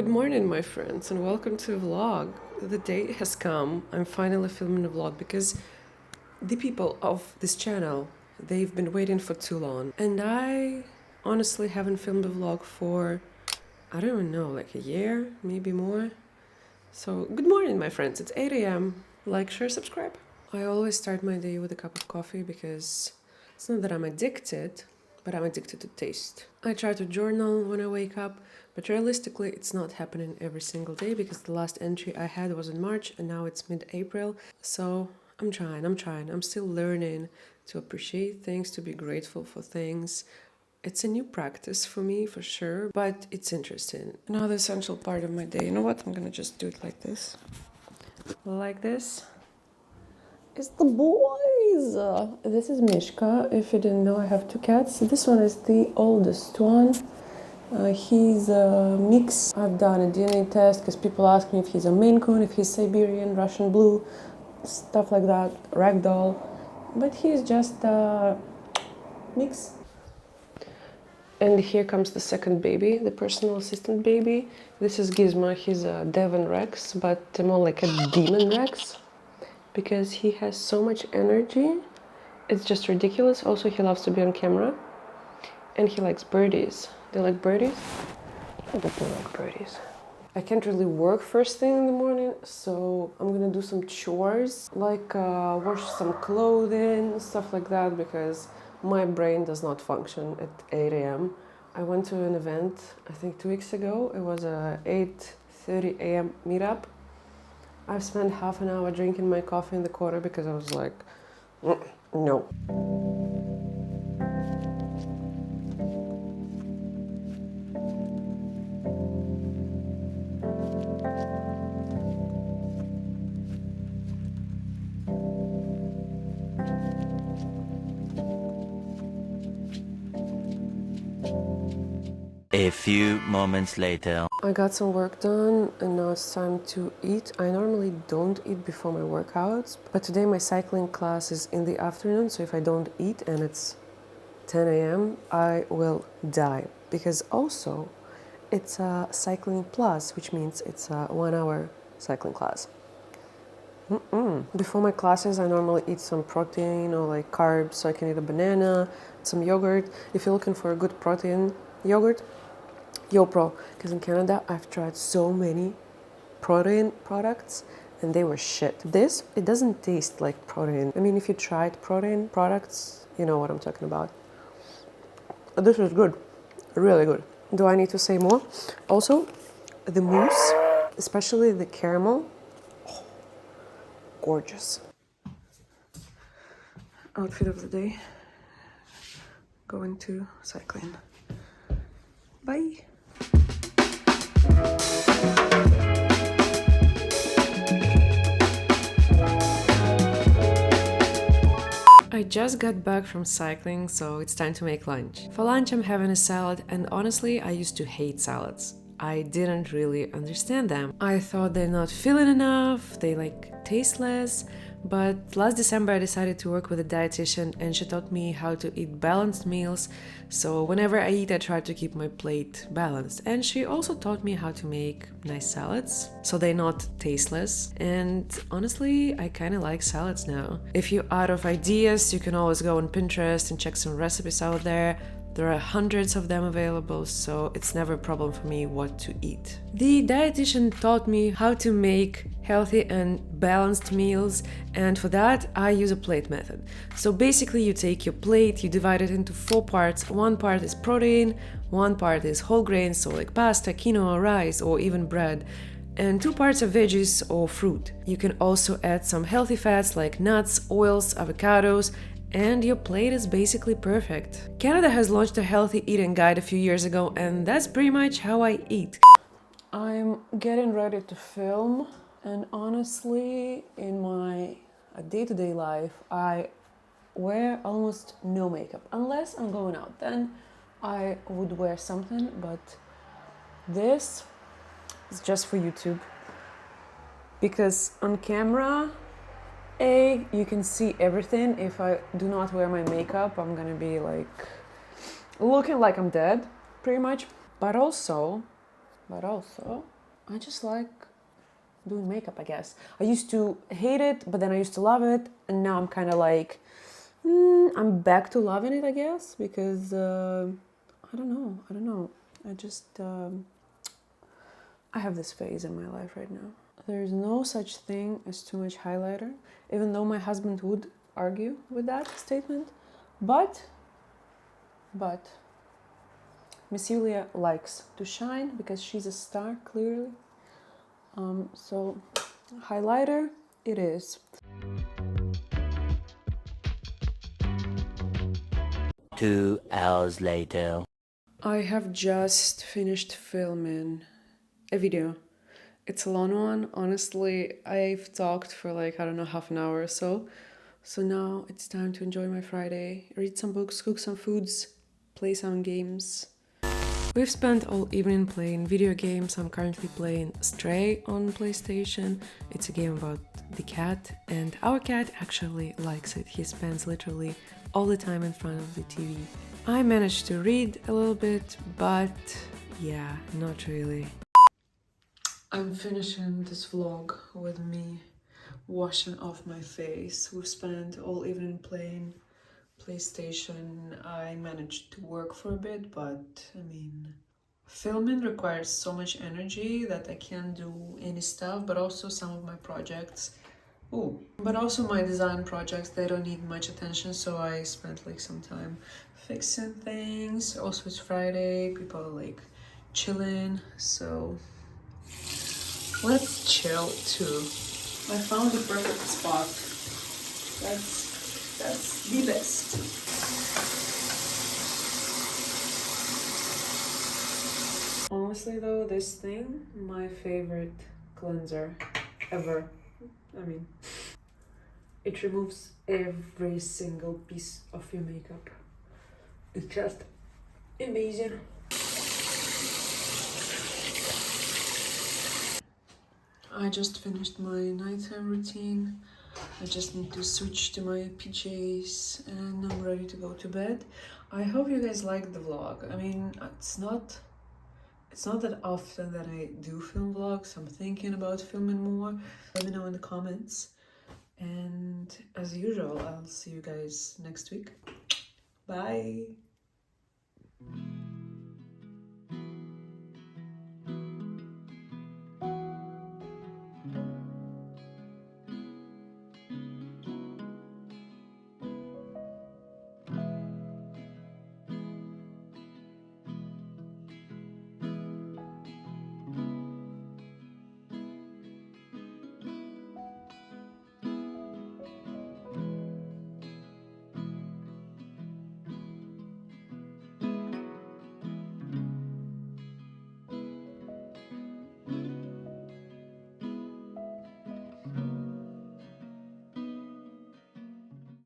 Good morning, my friends, and welcome to a vlog. The day has come. I'm finally filming a vlog because the people of this channel, they've been waiting for too long. And I honestly haven't filmed a vlog for, I don't even know, like a year, maybe more. So, good morning, my friends. It's 8 a.m. Like, share, subscribe. I always start my day with a cup of coffee because it's not that I'm addicted, but I'm addicted to taste. I try to journal when I wake up, but realistically, it's not happening every single day because the last entry I had was in March and now it's mid-April. So I'm trying. I'm still learning to appreciate things, to be grateful for things. It's a new practice for me, for sure, but it's interesting. Another essential part of my day. You know what? I'm gonna just do it like this. Like this. It's the boys. This is Mishka. If you didn't know, I have two cats. This one is the oldest one. He's a mix. I've done a DNA test because people ask me if he's a Maine Coon, if he's Siberian, Russian Blue, stuff like that, ragdoll. But he's just a mix. And here comes the second baby, the personal assistant baby. This is Gizmo. He's a Devon Rex, but more like a demon Rex, because he has so much energy. It's just ridiculous. Also, he loves to be on camera. And he likes birdies. Do you like birdies? I do like birdies. I can't really work first thing in the morning, so I'm gonna do some chores, like wash some clothing, stuff like that, because my brain does not function at 8 a.m. I went to an event, I think 2 weeks ago. It was a 8:30 a.m. meetup. I've spent half an hour drinking my coffee in the corner because I was like, no. A few moments later. I got some work done and now it's time to eat. I normally don't eat before my workouts, but today my cycling class is in the afternoon, so if I don't eat and it's 10 a.m., I will die. Because also, it's a cycling plus, which means it's a 1 hour cycling class. Before my classes, I normally eat some protein or like carbs, so I can eat a banana, some yogurt. If you're looking for a good protein yogurt, YoPro, because in Canada I've tried so many protein products and they were shit. This, it doesn't taste like protein. I mean, if you tried protein products, you know what I'm talking about. This is good, really good. Do I need to say more? Also, the mousse, especially the caramel, gorgeous. Outfit of the day, going to cycling. Bye. I just got back from cycling, so it's time to make lunch. For lunch, I'm having a salad, and honestly, I used to hate salads. I didn't really understand them. I thought they're not filling enough, they like tasteless. But last December I decided to work with a dietitian and she taught me how to eat balanced meals. So whenever I eat, I try to keep my plate balanced. And she also taught me how to make nice salads so they're not tasteless. And honestly, I kind of like salads now. If you're out of ideas, you can always go on Pinterest and check some recipes out there. There are hundreds of them available, so it's never a problem for me what to eat. The dietitian taught me how to make healthy and balanced meals, and for that I use a plate method. So basically you take your plate, you divide it into 4 parts. One part is protein, one part is whole grains, so like pasta, quinoa, rice, or even bread, and 2 parts of veggies or fruit. You can also add some healthy fats like nuts, oils, avocados, and your plate is basically perfect. Canada has launched a healthy eating guide a few years ago, and that's pretty much how I eat. I'm getting ready to film, and honestly, in my day-to-day life, I wear almost no makeup. Unless I'm going out, then I would wear something, but this is just for YouTube. Because on camera, you can see everything. If I do not wear my makeup, I'm gonna be like looking like I'm dead, pretty much. But also, but also I just like doing makeup, I guess. I used to hate it, but then I used to love it, and now I'm kind of like, I'm back to loving it, I guess, because I don't know. I just I have this phase in my life right now. There's no such thing as too much highlighter, even though my husband would argue with that statement. But Miss Yulia likes to shine because she's a star, clearly. So highlighter it is. 2 hours later. I have just finished filming a video. It's a long one. Honestly, I've talked for like, I don't know, half an hour or so. So now it's time to enjoy my Friday, read some books, cook some foods, play some games. We've spent all evening playing video games. I'm currently playing Stray on PlayStation. It's a game about the cat, and our cat actually likes it. He spends literally all the time in front of the TV. I managed to read a little bit, but yeah, not really. I'm finishing this vlog with me washing off my face. We've spent all evening playing PlayStation. I managed to work for a bit, but I mean, filming requires so much energy that I can't do any stuff, but also some of my projects. But also my design projects, they don't need much attention, so I spent like some time fixing things. Also, it's Friday, people are like chilling, so let's chill too. I found the perfect spot. That's the best. Honestly though, this thing, my favorite cleanser ever. I mean, it removes every single piece of your makeup. It's just amazing. I just finished my nighttime routine. I just need to switch to my PJs and I'm ready to go to bed. I hope you guys liked the vlog. I mean, it's not that often that I do film vlogs. I'm thinking about filming more. Let me know in the comments. And as usual, I'll see you guys next week. Bye!